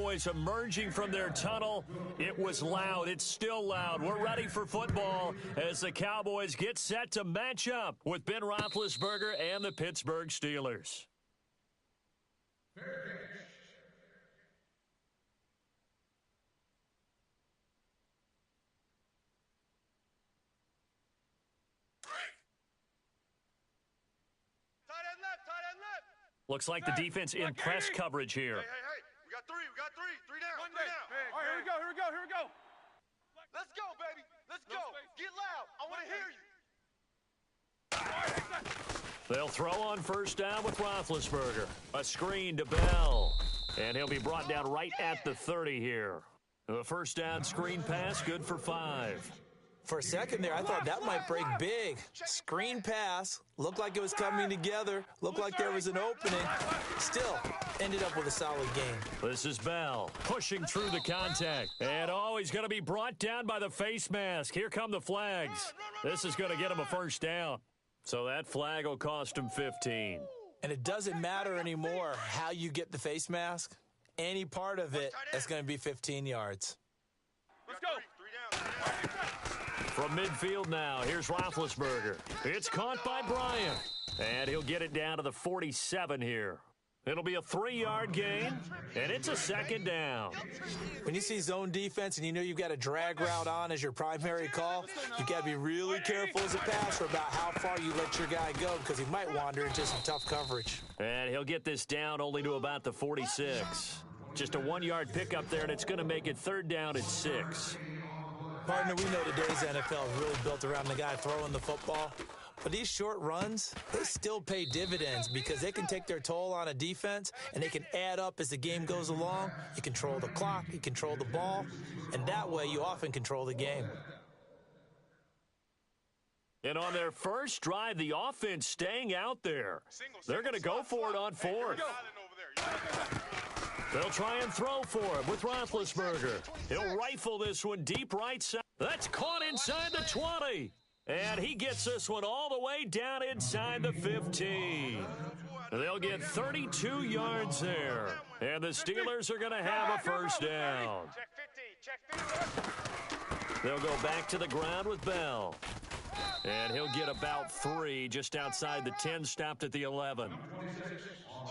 Cowboys emerging from their tunnel. It was loud. It's still loud. We're ready for football as the Cowboys get set to match up with Ben Roethlisberger and the Pittsburgh Steelers. Looks like the defense in press coverage here. Hey. We got three. Three down. Three down. All right, here we go. Let's go, baby. Let's go. Get loud. I want to hear you. They'll throw on first down with Roethlisberger. A screen to Bell. And he'll be brought down right at the 30 here. The first down screen pass, good for 5. For a second there, I thought that might break big. Screen pass, looked like it was coming together, looked like there was an opening. Still, ended up with a solid game. This is Bell pushing through the contact. And he's going to be brought down by the face mask. Here come the flags. This is going to get him a first down. So that flag will cost him 15. And it doesn't matter anymore how you get the face mask. Any part of it is going to be 15 yards. Let's go. Three down. From midfield now, here's Roethlisberger. It's caught by Bryant. And he'll get it down to the 47 here. It'll be a 3-yard gain, and it's a second down. When you see zone defense and you know you've got a drag route on as your primary call, you've got to be really careful as a passer about how far you let your guy go because he might wander into some tough coverage. And he'll get this down only to about the 46. Just a 1-yard pickup there, and it's going to make it 3rd down and 6. Partner, we know today's NFL is really built around the guy throwing the football. But these short runs, they still pay dividends because they can take their toll on a defense and they can add up as the game goes along. You control the clock, you control the ball, and that way you often control the game. And on their first drive, the offense staying out there. They're going to go for it on 4th. They'll try and throw for it with Roethlisberger. He'll rifle this one deep right side. That's caught inside the 20. And he gets this one all the way down inside the 15. They'll get 32 yards there. And the Steelers are going to have a first down. They'll go back to the ground with Bell. And he'll get about 3 just outside the 10, stopped at the 11.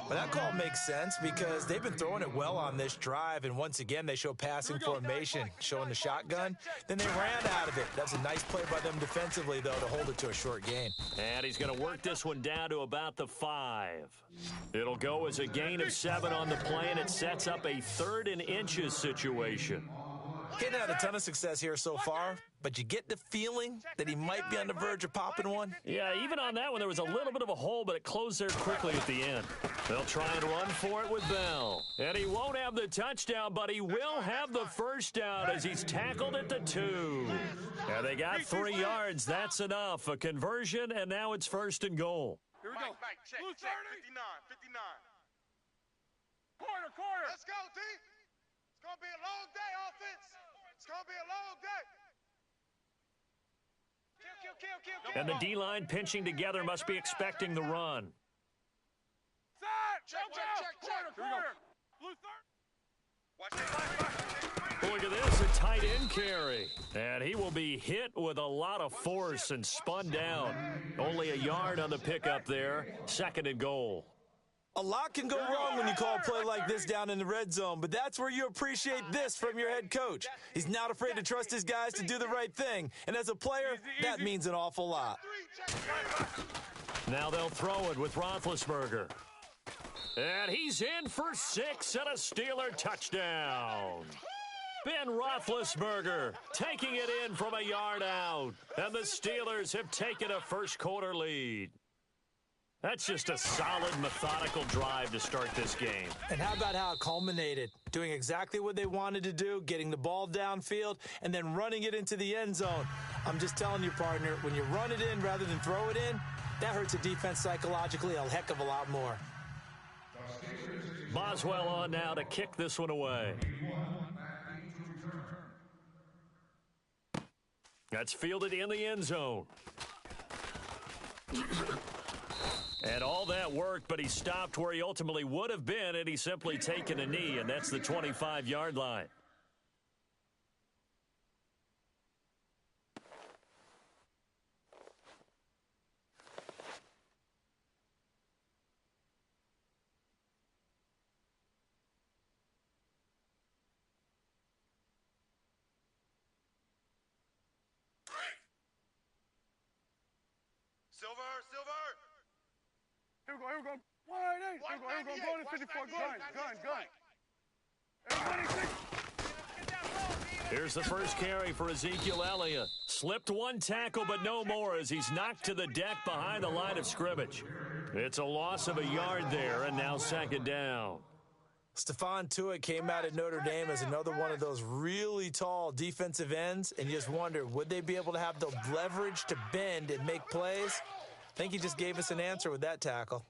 Well, that call makes sense because they've been throwing it well on this drive, and once again, they show passing formation, showing the shotgun. Then they ran out of it. That's a nice play by them defensively, though, to hold it to a short gain. And he's going to work this one down to about the 5. It'll go as a gain of 7 on the play, and it sets up a 3rd and inches situation. Getting had a ton of success here so far, but you get the feeling that he might be on the verge of popping one. Yeah, even on that one, there was a little bit of a hole, but it closed there quickly at the end. They'll try and run for it with Bell. And he won't have the touchdown, but he will have the first down as he's tackled at the 2. And they got 3 yards. That's enough. A conversion, and now it's 1st and goal. Here we go. Mike, check. 59. Corner. Let's go, T. It's going to be a long day, offense. It's going to be a long day. Kill. And the D-line pinching together must be expecting the run. Check. Corner. Blue third. Look at this, a tight end carry. And he will be hit with a lot of force and spun down. Only a yard on the pickup there. 2nd and goal. A lot can go wrong when you call a play like this down in the red zone, but that's where you appreciate this from your head coach. He's not afraid to trust his guys to do the right thing, and as a player, that means an awful lot. Now they'll throw it with Roethlisberger. And he's in for 6 and a Steeler touchdown. Ben Roethlisberger taking it in from a yard out, and the Steelers have taken a first-quarter lead. That's just a solid, methodical drive to start this game. And how about how it culminated? Doing exactly what they wanted to do, getting the ball downfield, and then running it into the end zone. I'm just telling you, partner, when you run it in rather than throw it in, that hurts a defense psychologically a heck of a lot more. Boswell on now to kick this one away. That's fielded in the end zone. And all that worked, but he stopped where he ultimately would have been, and he's simply taken a knee, and that's the 25-yard line. Silver. Here we go. 188. Here we go. Going to 54. Gun. Everybody, Here's the first carry for Ezekiel Elliott. Slipped one tackle, but no more as he's knocked to the deck behind the line of scrimmage. It's a loss of a yard there, and now second down. Stephon Tuitt came out at Notre Dame as another one of those really tall defensive ends, and you just wonder, would they be able to have the leverage to bend and make plays? I think he just gave us an answer with that tackle.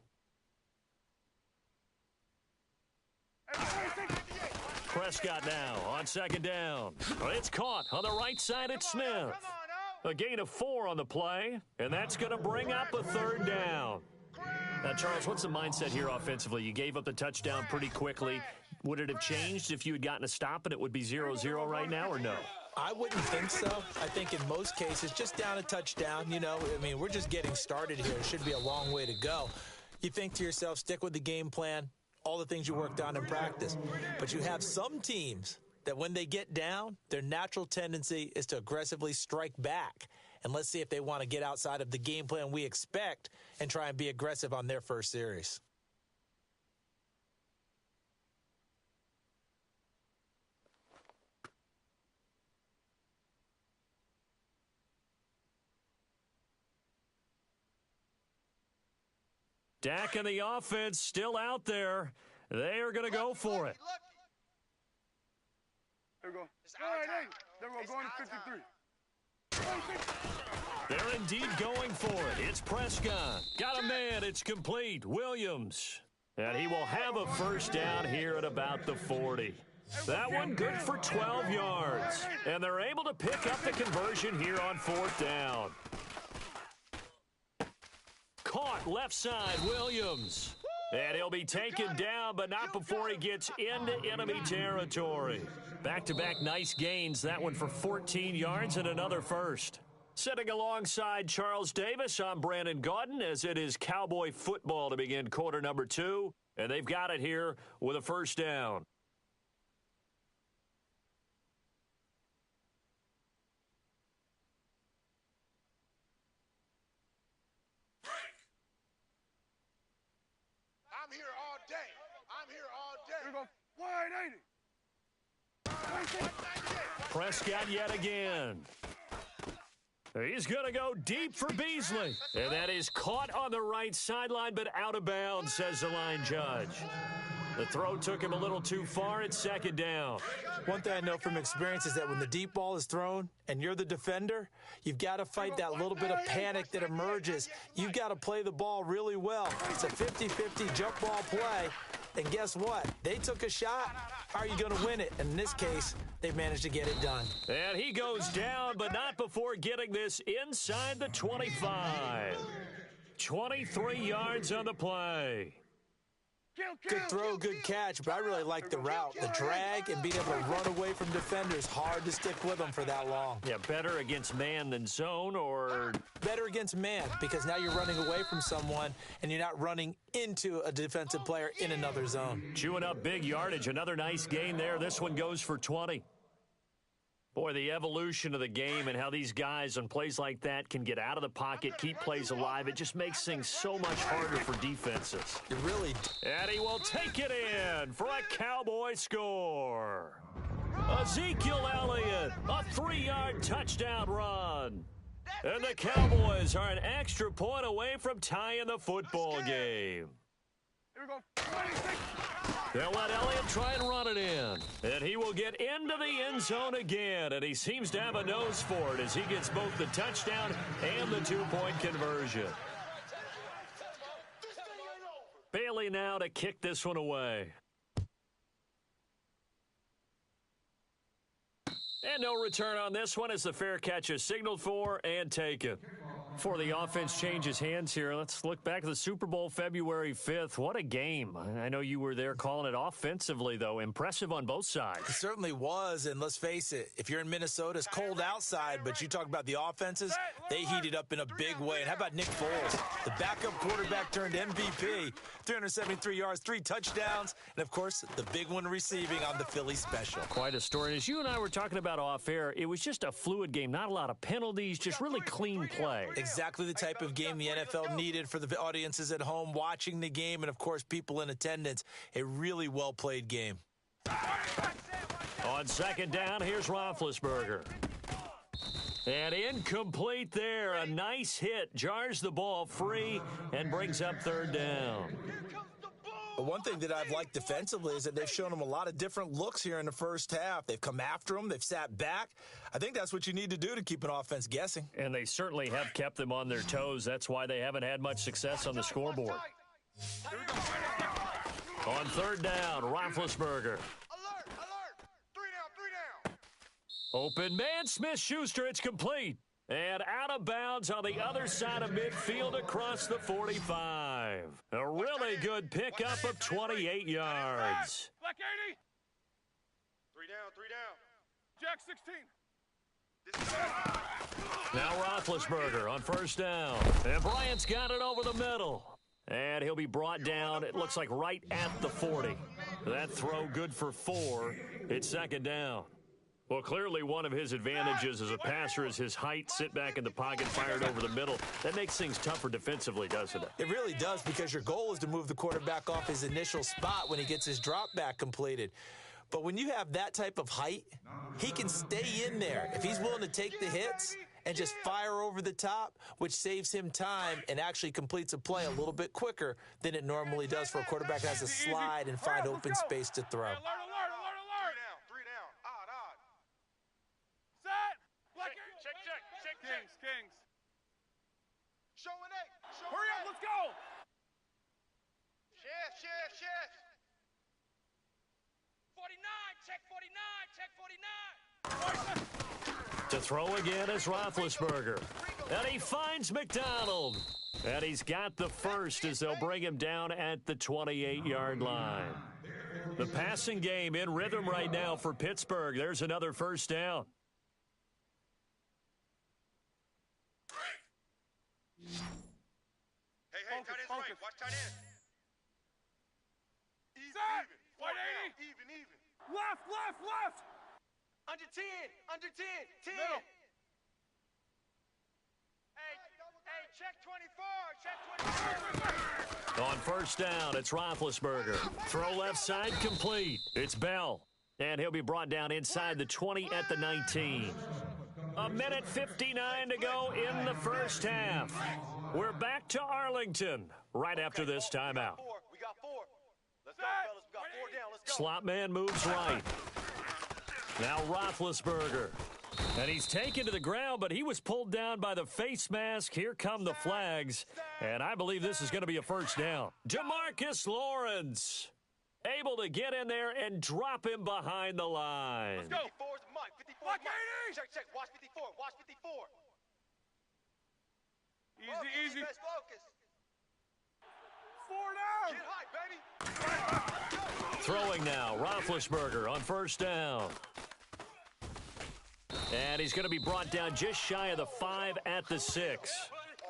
Prescott now on second down. It's caught on the right side at Smith. A gain of 4 on the play, and that's going to bring up a third down. Now, Charles, what's the mindset here offensively? You gave up the touchdown pretty quickly. Would it have changed if you had gotten a stop and it would be 0-0 right now, or no? I wouldn't think so. I think in most cases, just down a touchdown, we're just getting started here. It should be a long way to go. You think to yourself, stick with the game plan, all the things you worked on in practice. But you have some teams that when they get down, their natural tendency is to aggressively strike back. And let's see if they want to get outside of the game plan we expect and try and be aggressive on their first series. Dak and the offense still out there. They are going to go for it. Here we go. 188. There we go. Going to 53. They're indeed going for it. It's Prescott. Got a man. It's complete. Williams. And he will have a first down here at about the 40. That one good for 12 yards. And they're able to pick up the conversion here on fourth down. Caught left side, Williams. And he'll be taken down, but not before he gets into enemy territory. Back-to-back nice gains. That one for 14 yards and another first. Sitting alongside Charles Davis, I'm Brandon Gaudin, as it is Cowboy football to begin quarter number 2. And they've got it here with a first down. I'm here all day. Here we go. 180. Prescott yet again. He's going to go deep for Beasley. And that is caught on the right sideline, but out of bounds, says the line judge. The throw took him a little too far. It's second down. One thing I know from experience is that when the deep ball is thrown and you're the defender, you've got to fight that little bit of panic that emerges. You've got to play the ball really well. It's a 50-50 jump ball play. And guess what? They took a shot. Are you going to win it? And in this case, they managed to get it done. And he goes down, but not before getting this inside the 25. 23 yards on the play. Good throw, good catch, but I really like the route. The drag and being able to run away from defenders, hard to stick with them for that long. Yeah, better against man than zone, or? Better against man, because now you're running away from someone and you're not running into a defensive player in another zone. Chewing up big yardage. Another nice gain there. This one goes for 20. Boy, the evolution of the game and how these guys on plays like that can get out of the pocket, keep plays alive, it just makes things so much harder for defenses. It really. And he will take it in for a Cowboy score. Ezekiel Elliott, a 3-yard touchdown run. And the Cowboys are an extra point away from tying the football game. Here we go. 26. They'll let Elliott try and run it in. And he will get into the end zone again. And he seems to have a nose for it as he gets both the touchdown and the 2-point conversion. Bailey now to kick this one away. And no return on this one as the fair catch is signaled for and taken. Before the offense changes hands here, let's look back at the Super Bowl February 5th. What a game. I know you were there calling it offensively, though. Impressive on both sides. It certainly was, and let's face it, if you're in Minnesota, it's cold outside, but you talk about the offenses, they heated up in a big way. And how about Nick Foles, the backup quarterback turned MVP, 373 yards, 3 touchdowns, and, of course, the big one receiving on the Philly special. Quite a story. And as you and I were talking about off air, it was just a fluid game, not a lot of penalties, just really clean play. Exactly the type of game the NFL needed for the audiences at home watching the game and, of course, people in attendance. A really well-played game. On second down, here's Roethlisberger. And incomplete there. A nice hit. Jars the ball free and brings up third down. One thing that I've liked defensively is that they've shown him a lot of different looks here in the first half. They've come after him. They've sat back. I think that's what you need to do to keep an offense guessing. And they certainly have kept them on their toes. That's why they haven't had much success on the scoreboard. On third down, Roethlisberger. Alert, alert. 3 down. Open man, Smith-Schuster. It's complete. And out of bounds on the other side of midfield across the 45. A really good pickup of 28 yards. Black 80. 3 down. Jack 16. Now Roethlisberger on first down. And Bryant's got it over the middle. And he'll be brought down, it looks like right at the 40. That throw good for 4. It's second down. Well, clearly one of his advantages as a passer is his height, sit back in the pocket, fired over the middle. That makes things tougher defensively, doesn't it? It really does, because your goal is to move the quarterback off his initial spot when he gets his drop back completed. But when you have that type of height, he can stay in there. If he's willing to take the hits and just fire over the top, which saves him time and actually completes a play a little bit quicker than it normally does for a quarterback that has to slide and find open space to throw. Alert. 3 down. Odd. Set. Black Check. Kings. Showing 8. Hurry up, let's go. Chef. 49, check 49. To throw again is Roethlisberger. And he finds McDonald. And he's got the first as they'll bring him down at the 28-yard line. The passing game in rhythm right now for Pittsburgh. There's another first down. Hey, tight end's right. Watch tight end. Set. 180. Even. Left. Under 10, 10. Middle. Hey, check 24. On first down, it's Roethlisberger. Throw left side complete. It's Bell. And he'll be brought down inside the 20 at the 19. A minute 59 to go in the first half. We're back to Arlington right after this timeout. We got 4. Let's go, fellas. We got 4 down. Let's go. Slot man moves right. Now Roethlisberger. And he's taken to the ground, but he was pulled down by the face mask. Here come the flags. And I believe this is going to be a first down. DeMarcus Lawrence able to get in there and drop him behind the line. Let's go. 54's Mike. 54's Mike. Check. Watch 54. Easy. Best focus. 4 down. Get high, baby. Throwing now, Roethlisberger on first down. And he's going to be brought down just shy of the 5 at the 6.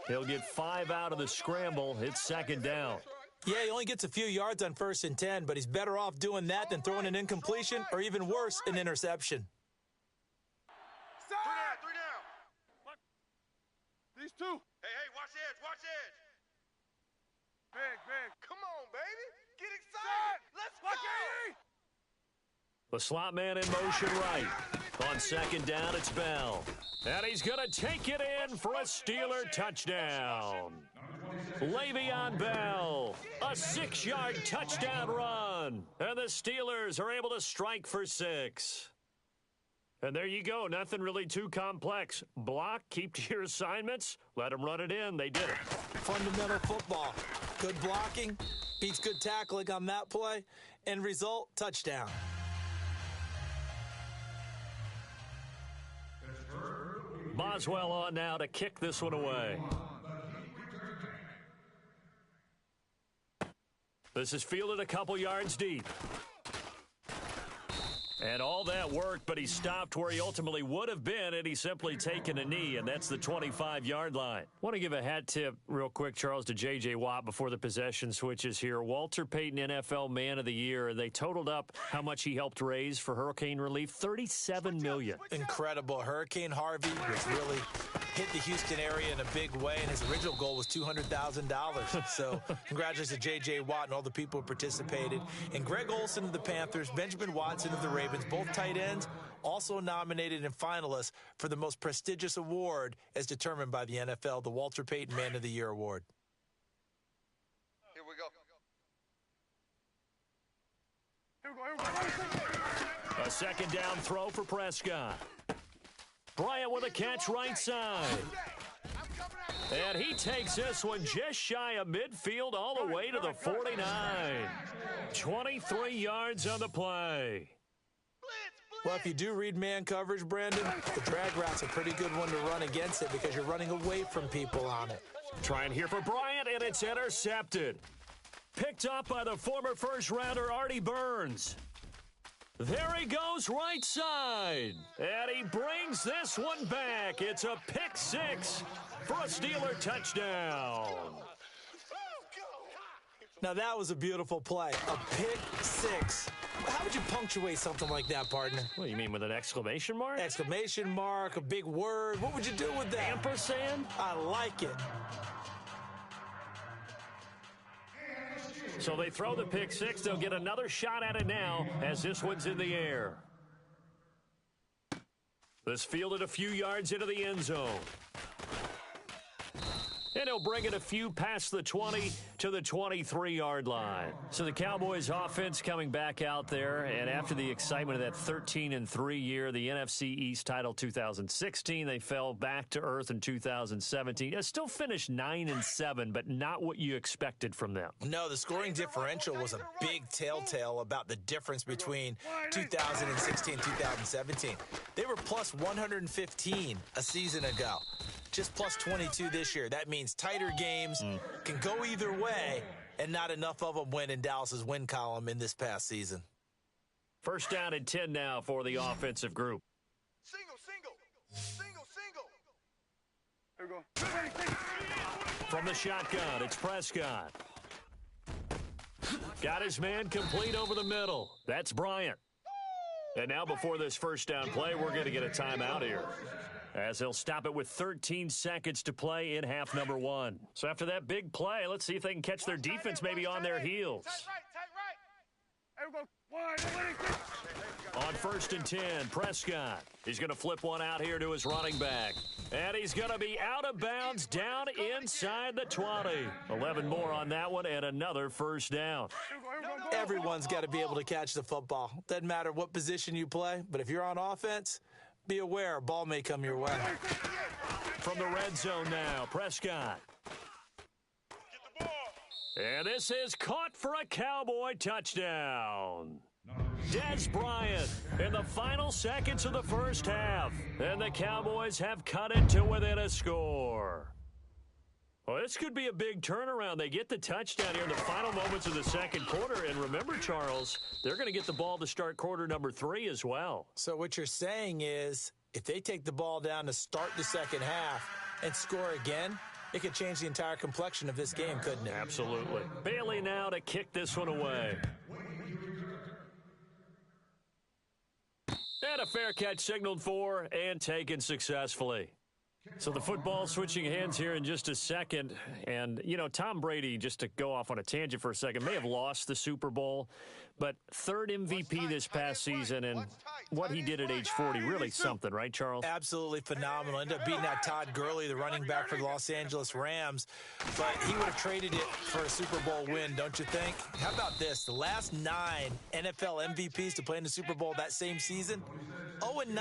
He'll get 5 out of the scramble. It's second down. Yeah, he only gets a few yards on 1st and 10, but he's better off doing that than throwing an incompletion or even worse, an interception. 3 down. These 2. Hey, watch edge. Big. Come on, baby. Get excited. Let's go. The slot man in motion right. On second down, it's Bell. And he's going to take it in for a Steeler touchdown. Le'Veon Bell, a 6-yard touchdown run. And the Steelers are able to strike for 6. And there you go. Nothing really too complex. Block, keep to your assignments, let them run it in. They did it. Fundamental football. Good blocking, beats good tackling on that play. End result, touchdown. Boswell on now to kick this one away. This is fielded a couple yards deep. And all that worked, but he stopped where he ultimately would have been, and he's simply taken a knee, and that's the 25-yard line. Want to give a hat tip real quick, Charles, to J.J. Watt before the possession switches here. Walter Payton, NFL Man of the Year. They totaled up how much he helped raise for hurricane relief, $37 million. Incredible. Hurricane Harvey was really hit the Houston area in a big way, and his original goal was $200,000. So congratulations to J.J. Watt and all the people who participated. And Greg Olsen of the Panthers, Benjamin Watson of the Ravens, both tight ends, also nominated and finalists for the most prestigious award as determined by the NFL, the Walter Payton Man of the Year Award. Here we go. A second down throw for Prescott. Bryant with a catch right side. And he takes this one just shy of midfield all the way to the 49. 23 yards on the play. Well, if you do read man coverage, Brandon, the drag route's a pretty good one to run against it because you're running away from people on it. Trying here for Bryant, and it's intercepted. Picked up by the former first-rounder Artie Burns. There he goes right side. And he brings this one back. It's a pick six for a Steeler touchdown. Now, that was a beautiful play. A pick six. How would you punctuate something like that, partner? What do you mean, with an exclamation mark? Exclamation mark, a big word. What would you do with that? Ampersand? I like it. So they throw the pick six. They'll get another shot at it now as this one's in the air. This fielded a few yards into the end zone. And he'll bring it a few past the 20 to the 23-yard line. So the Cowboys offense coming back out there, and after the excitement of that 13-3 year, the NFC East title 2016, they fell back to earth in 2017. They still finished 9-7, but not what you expected from them. No, the scoring differential was a big telltale about the difference between 2016 and 2017. They were plus 115 a season ago. Just plus 22 this year. That means tighter games can go either way, and not enough of them went in Dallas's win column in this past season. First down and 10 now for the offensive group. Single. Here we go. From the shotgun, it's Prescott. Got his man complete over the middle. That's Bryant. And now before this first down play, we're going to get a timeout here, as he'll stop it with 13 seconds to play in half number one. So after that big play, let's see if they can catch their defense maybe on their heels. Tight right. Here we go. On first and 10, Prescott. He's going to flip one out here to his running back. And he's going to be out of bounds down inside the 20. 11 more on that one and another first down. Everyone's got to be able to catch the football. Doesn't matter what position you play, but if you're on offense, be aware a ball may come your way. From the red zone now, Prescott. Get the ball. And this is caught for a Cowboy touchdown. Des Bryant in the final seconds of the first half. And the Cowboys have cut it to within a score. Well, this could be a big turnaround. They get the touchdown here in the final moments of the second quarter. And remember, Charles, they're going to get the ball to start quarter number 3 as well. So what you're saying is if they take the ball down to start the second half and score again, it could change the entire complexion of this game, couldn't it? Absolutely. Bailey now to kick this one away. And a fair catch signaled for and taken successfully. So the football switching hands here in just a second. And, you know, Tom Brady, just to go off on a tangent for a second, may have lost the Super Bowl, but third MVP this past season, and what he did at age 40, really something, right, Charles? Absolutely phenomenal. Ended up beating out Todd Gurley, the running back for the Los Angeles Rams, but he would have traded it for a Super Bowl win, don't you think? How about this? The last 9 NFL MVPs to play in the Super Bowl that same season, 0-9.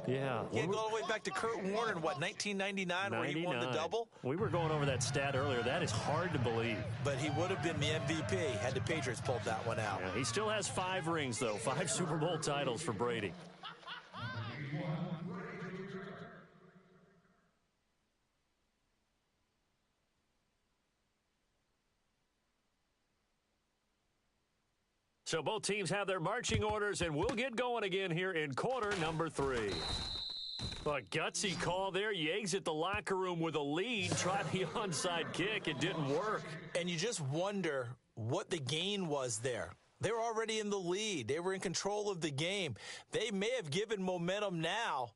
Yeah. You go all the way back to Kurt Warner in, what, 1999, where he won the double? We were going over that stat earlier. That is hard to believe. But he would have been the MVP had the Patriots pulled that one out. Yeah, he still has 5 rings, though. 5 Super Bowl titles for Brady. So both teams have their marching orders, and we'll get going again here in quarter number 3. A gutsy call there. You exit the locker room with a lead. Try the onside kick. It didn't work. And you just wonder what the gain was there. They were already in the lead. They were in control of the game. They may have given momentum now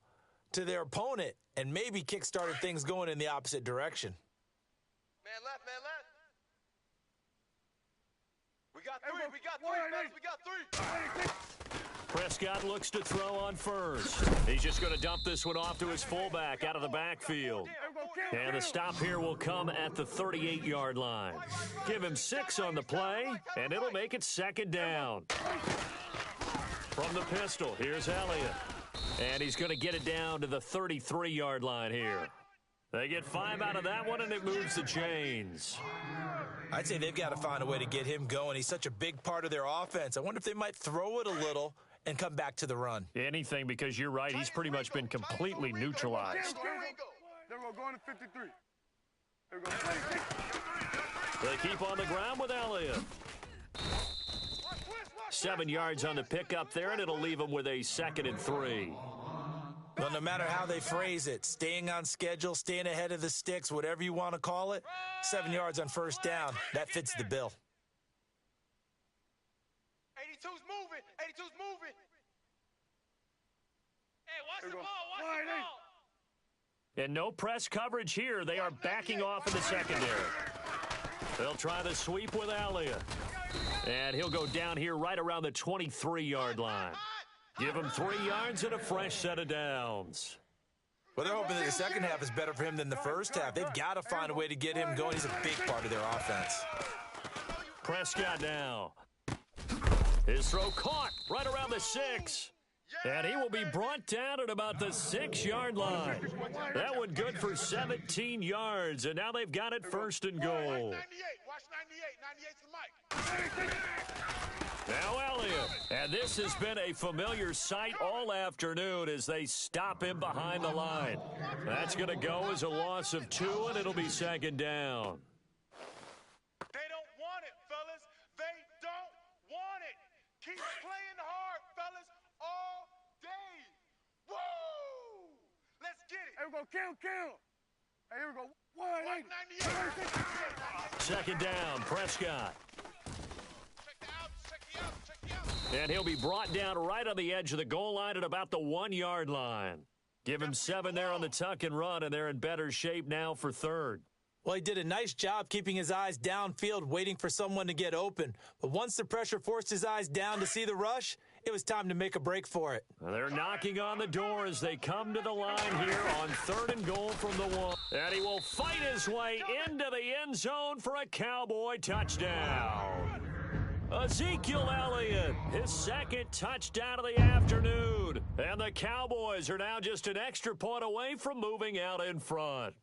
to their opponent and maybe kick-started things going in the opposite direction. Man left, man left. We got three, fellas, we got 3. Prescott looks to throw on first. He's just going to dump this one off to his fullback out of the backfield. And the stop here will come at the 38-yard line. Give him 6 on the play, and it'll make it 2nd down. From the pistol, here's Elliott. And he's going to get it down to the 33-yard line here. They get 5 out of that one, and it moves the chains. I'd say they've got to find a way to get him going. He's such a big part of their offense. I wonder if they might throw it a little and come back to the run. Anything, because you're right. He's pretty much been completely neutralized. There we go, going to 53. There we go. They keep on the ground with Elliott. 7 yards on the pickup there, and it'll leave them with a 2nd and 3. Well, no matter how they phrase it, staying on schedule, staying ahead of the sticks, whatever you want to call it, 7 yards on first down, that fits the bill. 82's moving. 82's moving. Hey, watch the ball. Watch the Wide ball. And no press coverage here. They are backing off in the secondary. They'll try the sweep with Elliott. And he'll go down here right around the 23-yard line. Give him 3 yards and a fresh set of downs. Well, they're hoping that the second half is better for him than the first half. They've got to find a way to get him going. He's a big part of their offense. Prescott now. His throw caught right around the 6. And he will be brought down at about the 6-yard line. That one good for 17 yards, and now they've got it 1st and goal. 98, watch 98. 98's the mic. Now Elliott. And this has been a familiar sight all afternoon as they stop him behind the line. That's going to go as a loss of 2, and it'll be 2nd down. They don't want it, fellas. They don't want it. Keep playing hard, fellas, all day. Woo! Let's get it. Here we go, kill. Hey, here we go. 198. 2nd down, Prescott. Check the out. And he'll be brought down right on the edge of the goal line at about the 1-yard line. Give him 7 there on the tuck and run, and they're in better shape now for 3rd. Well, he did a nice job keeping his eyes downfield, waiting for someone to get open. But once the pressure forced his eyes down to see the rush, it was time to make a break for it. They're knocking on the door as they come to the line here on 3rd and goal from the 1. And he will fight his way into the end zone for a Cowboy touchdown. Ezekiel Elliott, his 2nd touchdown of the afternoon. And the Cowboys are now just an extra point away from moving out in front.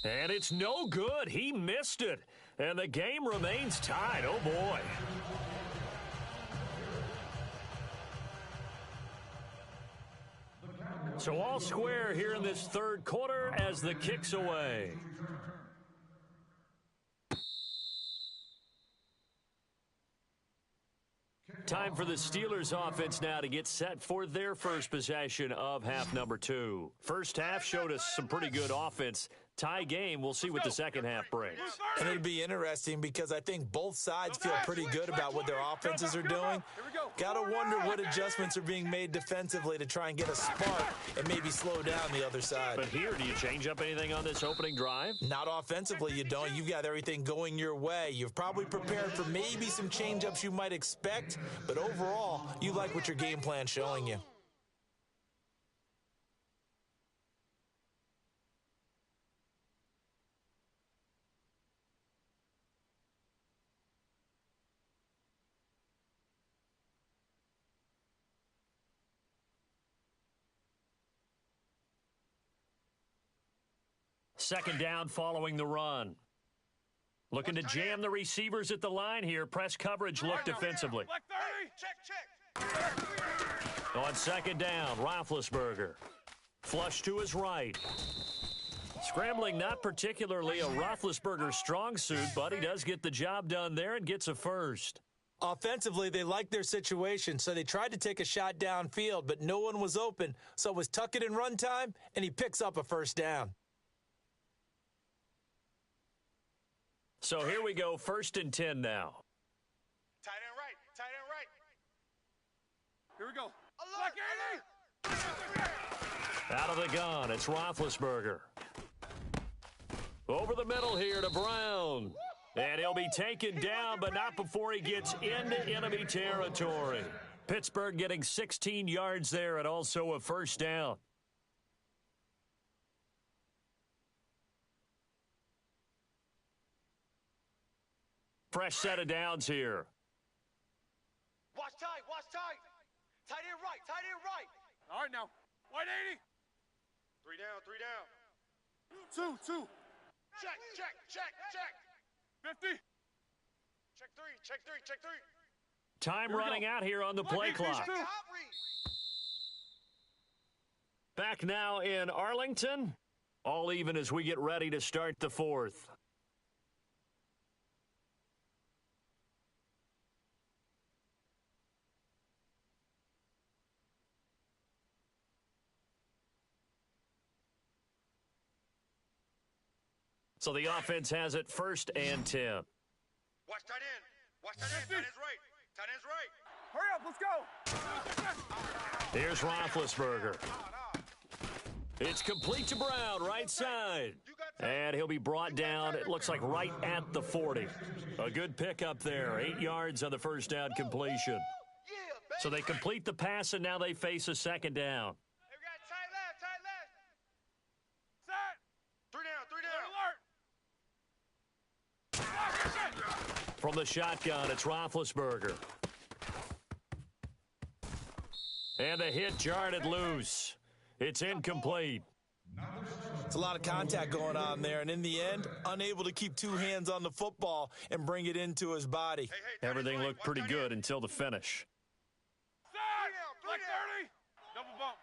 And it's no good. He missed it. And the game remains tied. Oh, boy. So all square here in this 3rd quarter as the kick's away. Time for the Steelers offense now to get set for their first possession of half number 2. First half showed us some pretty good offense. Tie game, we'll see what the second half brings. And it'll be interesting because I think both sides feel pretty good about what their offenses are doing. Got to wonder what adjustments are being made defensively to try and get a spark and maybe slow down the other side. But here, do you change up anything on this opening drive? Not offensively, you don't. You've got everything going your way. You've probably prepared for maybe some change-ups you might expect, but overall, you like what your game plan's showing you. Second down following the run. Looking to jam the receivers at the line here. Press coverage look defensively. Check. On second down, Roethlisberger. Flush to his right. Scrambling not particularly a Roethlisberger strong suit, but he does get the job done there and gets a first. Offensively, they liked their situation, so they tried to take a shot downfield, but no one was open, so it was tuck it in run time, and he picks up a first down. So here we go, 1st and 10 now. Tight end right, tight end right. Here we go. Alert, alert. Out of the gun, it's Roethlisberger. Over the middle here to Brown. And he'll be taken down, but not before he gets into enemy territory. Pittsburgh getting 16 yards there and also a first down. Fresh set of downs here. Watch tight, watch tight. Tight end right, tight end right. All right, now. 180. 3 down, 3 down. 2. Check, check, check, check. 50. Check 3, check 3, check 3. Time running out here on the play clock. Hot read. Back now in Arlington. All even as we get ready to start the 4th. So the offense has it 1st and 10. Watch tight end. Watch tight end. Tight end's right. Tight end's right. Hurry up, let's go. Here's Roethlisberger. It's complete to Brown, right side. And he'll be brought down, it looks like right at the 40. A good pickup there, 8 yards on the first down completion. So they complete the pass, and now they face a second down. Hey, we got tight left, tight left. Set. 3 down, 3 down. From the shotgun, it's Roethlisberger. And the hit jarred it loose. It's incomplete. It's a lot of contact going on there, and in the end, unable to keep 2 hands on the football and bring it into his body. Hey, tight end's Everything right. looked Watch pretty tight good end. until the finish. Like 30. Double bump.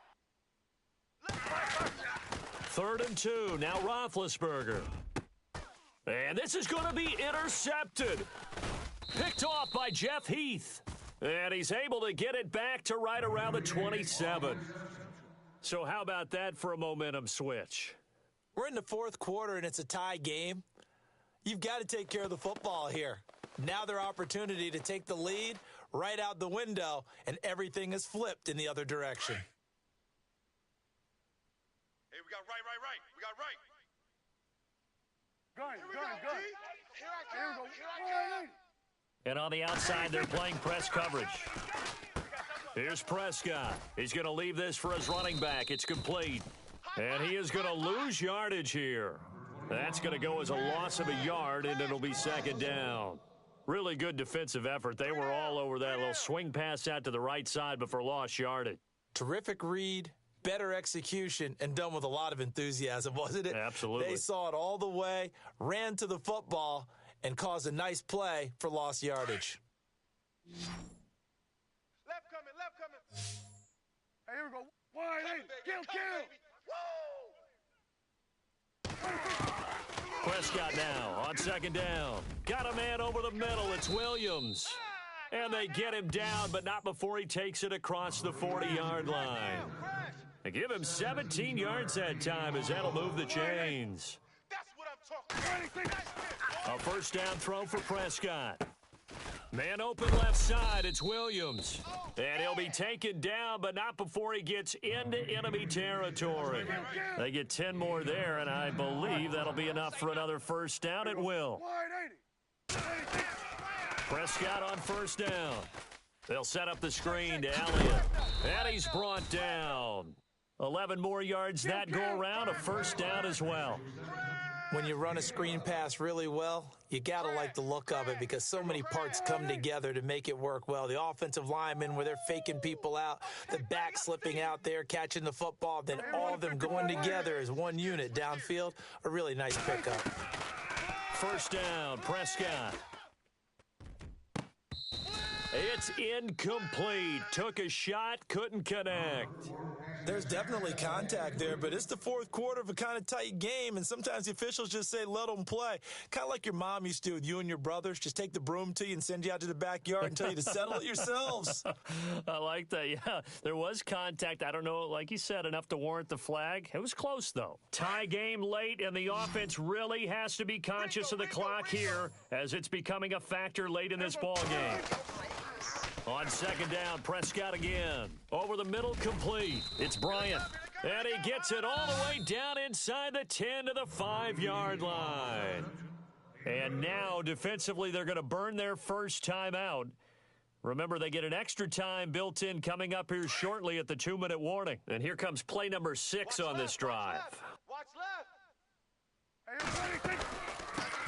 3rd and 2, now Roethlisberger. And this is going to be intercepted. Picked off by Jeff Heath. And he's able to get it back to right around the 27. So how about that for a momentum switch? We're in the 4th quarter, and it's a tie game. You've got to take care of the football here. Now their opportunity to take the lead right out the window, and everything is flipped in the other direction. Hey, we got right. We got right. Gun. Here we go. 180. And on the outside, they're playing press coverage. Here's Prescott. He's going to leave this for his running back. It's complete. And he is going to lose yardage here. That's going to go as a loss of a yard, and it'll be second down. Really good defensive effort. They were all over that little swing pass out to the right side before lost yardage. Terrific read, better execution, and done with a lot of enthusiasm, wasn't it? Absolutely. They saw it all the way, ran to the football, and caused a nice play for lost yardage. Left coming. Hey, here we go. 180. Kill. Prescott now on second down. Got a man over the middle. It's Williams. And they get him down, but not before he takes it across the 40-yard line. They give him 17 yards that time as that'll move the chains. That's what I'm talking about. A first down throw for Prescott. Man open left side, it's Williams. And he'll be taken down, but not before he gets into enemy territory. They get 10 more there, and I believe that'll be enough for another first down at will. 180. Prescott on first down. They'll set up the screen to Elliott. And he's brought down. 11 more yards that go around, a first down as well. When you run a screen pass really well, you got to like the look of it because so many parts come together to make it work well. The offensive linemen, where they're faking people out, the back slipping out there, catching the football, then all of them going together as one unit downfield, a really nice pickup. First down, Prescott. It's incomplete. Took a shot, couldn't connect. There's definitely contact there, but it's the fourth quarter of a kind of tight game, and sometimes the officials just say, let them play. Kind of like your mom used to with you and your brothers. Just take the broom to you and send you out to the backyard and tell you to settle it yourselves. I like that, yeah. There was contact. I don't know, like you said, enough to warrant the flag. It was close, though. Tie game late, and the offense really has to be conscious of the clock here as it's becoming a factor late in this ball game. On second down, Prescott again. Over the middle, complete. It's Bryant. And he gets it all the way down inside the 10 to the 5-yard line. And now, defensively, they're going to burn their first timeout. Remember, they get an extra time built in coming up here shortly at the 2-minute warning. And here comes play number 6 on this drive. Watch left.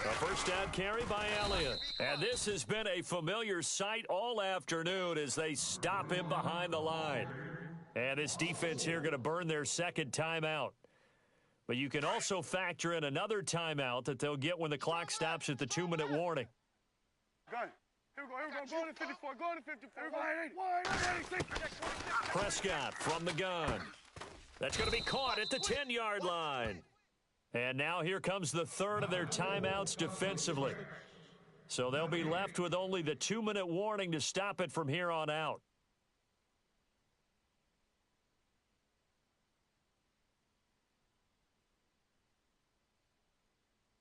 A first down carry by Elliott. And this has been a familiar sight all afternoon as they stop him behind the line. And this defense here going to burn their second timeout. But you can also factor in another timeout that they'll get when the clock stops at the 2-minute warning. Gun. Here we go. Go to 54. Go to 54. Prescott from the gun. That's going to be caught at the 10-yard line. And now here comes the third of their timeouts defensively. So they'll be left with only the 2-minute warning to stop it from here on out.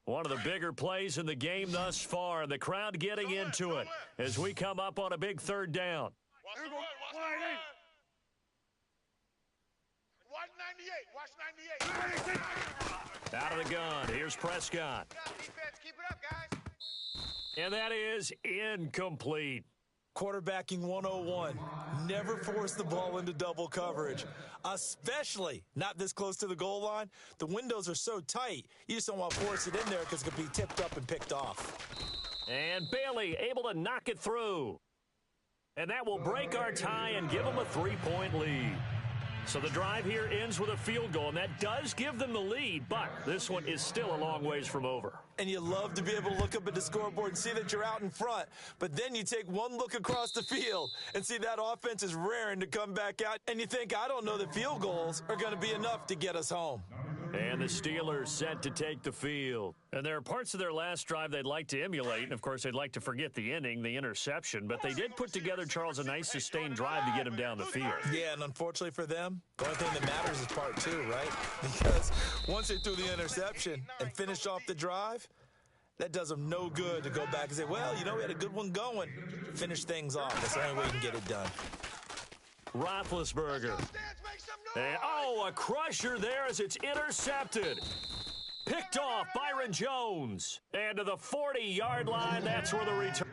One of the bigger plays in the game thus far, and the crowd getting into it as we come up on a big third down. Watch 98. Watch 98. Out of the gun, here's Prescott. Defense, keep it up, guys. And that is incomplete. Quarterbacking 101. Never force the ball into double coverage, especially not this close to the goal line. The windows are so tight, you just don't want to force it in there because it could be tipped up and picked off. And Bailey able to knock it through. And that will break our tie and give them a 3-point lead. So the drive here ends with a field goal, and that does give them the lead, but this one is still a long ways from over. And you love to be able to look up at the scoreboard and see that you're out in front, but then you take one look across the field and see that offense is raring to come back out, and you think, I don't know that field goals are going to be enough to get us home. And the Steelers set to take the field. And there are parts of their last drive they'd like to emulate. And, of course, they'd like to forget the inning, the interception. But they did put together, Charles, a nice sustained drive to get him down the field. Yeah, and unfortunately for them, the only thing that matters is part 2, right? Because once they threw the interception and finished off the drive, that does them no good to go back and say, well, you know, we had a good one going. Finish things off. That's the only way you can get it done. Roethlisberger. And, a crusher there as it's intercepted. Picked off Byron Jones. And to the 40-yard line, that's where the return.